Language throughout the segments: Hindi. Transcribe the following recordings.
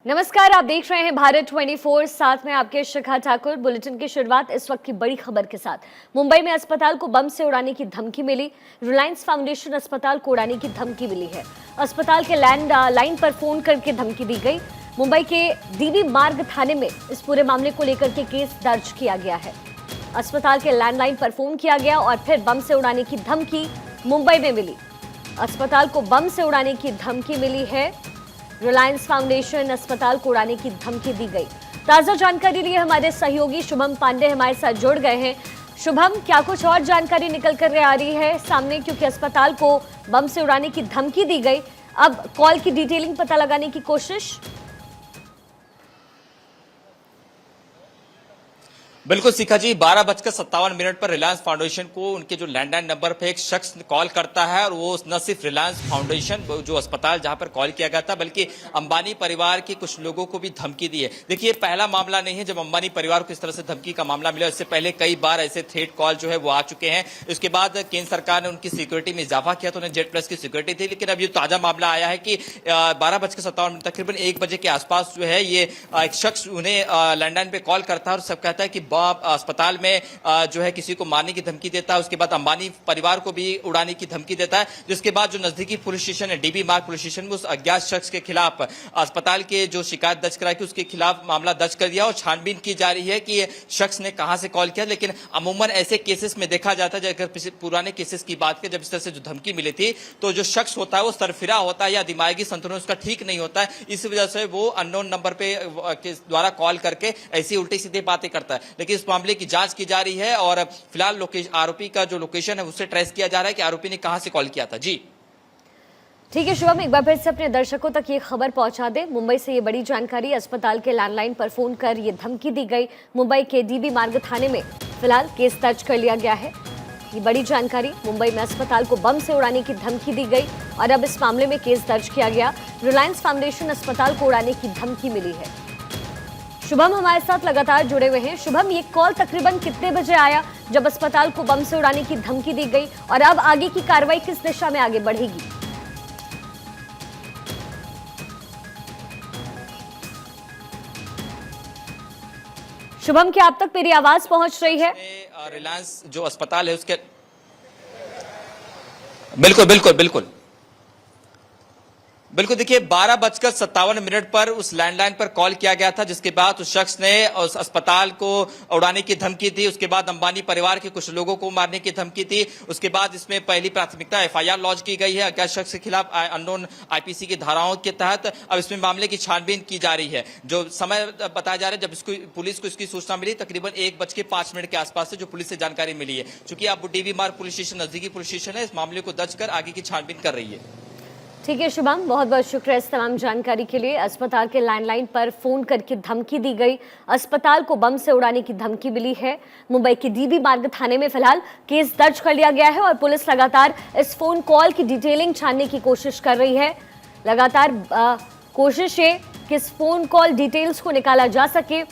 नमस्कार, आप देख रहे हैं भारत 24। साथ में आपके शिखा ठाकुर। बुलेटिन की शुरुआत इस वक्त की बड़ी खबर के साथ। मुंबई में अस्पताल को बम से उड़ाने की धमकी मिली। रिलायंस फाउंडेशन अस्पताल को उड़ाने की धमकी मिली है। अस्पताल के लाइन पर फोन करके धमकी दी गई। मुंबई के डीबी मार्ग थाने में इस पूरे मामले को लेकर के केस दर्ज किया गया है। अस्पताल के लैंडलाइन पर फोन किया गया और फिर बम से उड़ाने की धमकी मुंबई में मिली। अस्पताल को बम से उड़ाने की धमकी मिली है। रिलायंस फाउंडेशन अस्पताल को उड़ाने की धमकी दी गई। ताजा जानकारी लिए हमारे सहयोगी शुभम पांडे हमारे साथ जुड़ गए हैं। शुभम, क्या कुछ और जानकारी निकल कर आ रही है सामने, क्योंकि अस्पताल को बम से उड़ाने की धमकी दी गई, अब कॉल की डिटेलिंग पता लगाने की कोशिश। बिल्कुल शिखा जी, 12:57 पर रिलायंस फाउंडेशन को उनके जो लैंडलाइन नंबर पे एक शख्स कॉल करता है और वो न सिर्फ रिलायंस फाउंडेशन जो अस्पताल जहां पर कॉल किया गया था बल्कि अंबानी परिवार के कुछ लोगों को भी धमकी दी है। देखिए, पहला मामला नहीं है जब अंबानी परिवार को इस तरह से धमकी का मामला मिला। इससे पहले कई बार ऐसे थ्रेट कॉल जो है वो आ चुके हैं। इसके बाद केंद्र सरकार ने उनकी सिक्योरिटी में इजाफा किया तो उन्हें जेड प्लस की सिक्योरिटी थी। लेकिन अब ये ताजा मामला आया है कि 12:57 तकरीबन 1 बजे के आसपास जो है ये एक शख्स उन्हें लैंडलाइन पे कॉल करता है और सब कहता है कि अस्पताल में जो है किसी को मारने की धमकी देता है। उसके बाद अंबानी परिवार को भी उड़ाने की धमकी देता है, जिसके बाद जो नजदीकी पुलिस स्टेशन है डीबी मार्ग पुलिस स्टेशन में उस अज्ञात शख्स के खिलाफ अस्पताल के जो शिकायत दर्ज कराई कि उसके खिलाफ मामला दर्ज कर दिया और छानबीन की जा रही है कि ये शख्स ने कहां से कॉल किया। लेकिन अमूमन ऐसे केसेस में देखा जाता है, अगर पुराने केसेस की बात करें, जब इस तरह से जो धमकी मिली थी तो जो शख्स होता है वो सरफिरा होता है या दिमागी संतुलन उसका ठीक नहीं होता है। इस वजह से वो अननोन नंबर पे के द्वारा कॉल करके ऐसी उल्टी सीधी बातें करता है। लेकिन इस मामले की जांच की जा रही है और फिलहाल आरोपी का जो लोकेशन है उससे ट्रेस किया जा रहा है कि आरोपी ने कहां से कॉल किया था। जी ठीक है शुभम, एक बार फिर से अपने दर्शकों तक ये खबर पहुंचा दे। मुंबई से ये बड़ी जानकारी, अस्पताल के लैंडलाइन पर फोन कर ये धमकी दी गई। मुंबई के डीबी मार्ग थाने में फिलहाल केस दर्ज कर लिया गया है। ये बड़ी जानकारी, मुंबई में अस्पताल को बम से उड़ाने की धमकी दी गई और अब इस मामले में केस दर्ज किया गया। रिलायंस फाउंडेशन अस्पताल को उड़ाने की धमकी मिली है। शुभम हमारे साथ लगातार जुड़े हुए हैं। शुभम, ये कॉल तकरीबन कितने बजे आया जब अस्पताल को बम से उड़ाने की धमकी दी गई और अब आगे की कार्रवाई किस दिशा में आगे बढ़ेगी? शुभम, क्या आप तक मेरी आवाज पहुंच रही है? रिलायंस जो अस्पताल है उसके बिल्कुल बिल्कुल बिल्कुल बिल्कुल देखिए, 12:57 पर उस लैंडलाइन पर कॉल किया गया था, जिसके बाद उस शख्स ने उस अस्पताल को उड़ाने की धमकी दी। उसके बाद अंबानी परिवार के कुछ लोगों को मारने की धमकी दी। उसके बाद इसमें पहली प्राथमिकता एफआईआर लॉन्च की गई है अज्ञात शख्स के खिलाफ अननोन आईपीसी की धाराओं के तहत। अब इसमें मामले की छानबीन की जा रही है। जो समय बताया जा रहा है जब इसको पुलिस को इसकी सूचना मिली, तकरीबन 1:05 के आसपास से जो पुलिस से जानकारी मिली है। चूंकि अब डीबी मार्ग पुलिस स्टेशन नजदीकी पुलिस स्टेशन है, इस मामले को दर्ज कर आगे की छानबीन कर रही है। ठीक है शुभम, बहुत बहुत शुक्रिया इस तमाम जानकारी के लिए। अस्पताल के लैंडलाइन पर फोन करके धमकी दी गई, अस्पताल को बम से उड़ाने की धमकी मिली है। मुंबई के डीबी मार्ग थाने में फिलहाल केस दर्ज कर लिया गया है और पुलिस लगातार इस फोन कॉल की डिटेलिंग छानने की कोशिश कर रही है। लगातार कोशिश है कि इस फोन कॉल डिटेल्स को निकाला जा सके।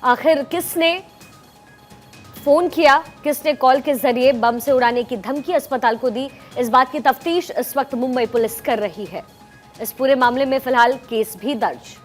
आखिर किसने फोन किया, किसने कॉल के जरिए बम से उड़ाने की धमकी अस्पताल को दी, इस बात की तफ्तीश इस वक्त मुंबई पुलिस कर रही है। इस पूरे मामले में फिलहाल केस भी दर्ज।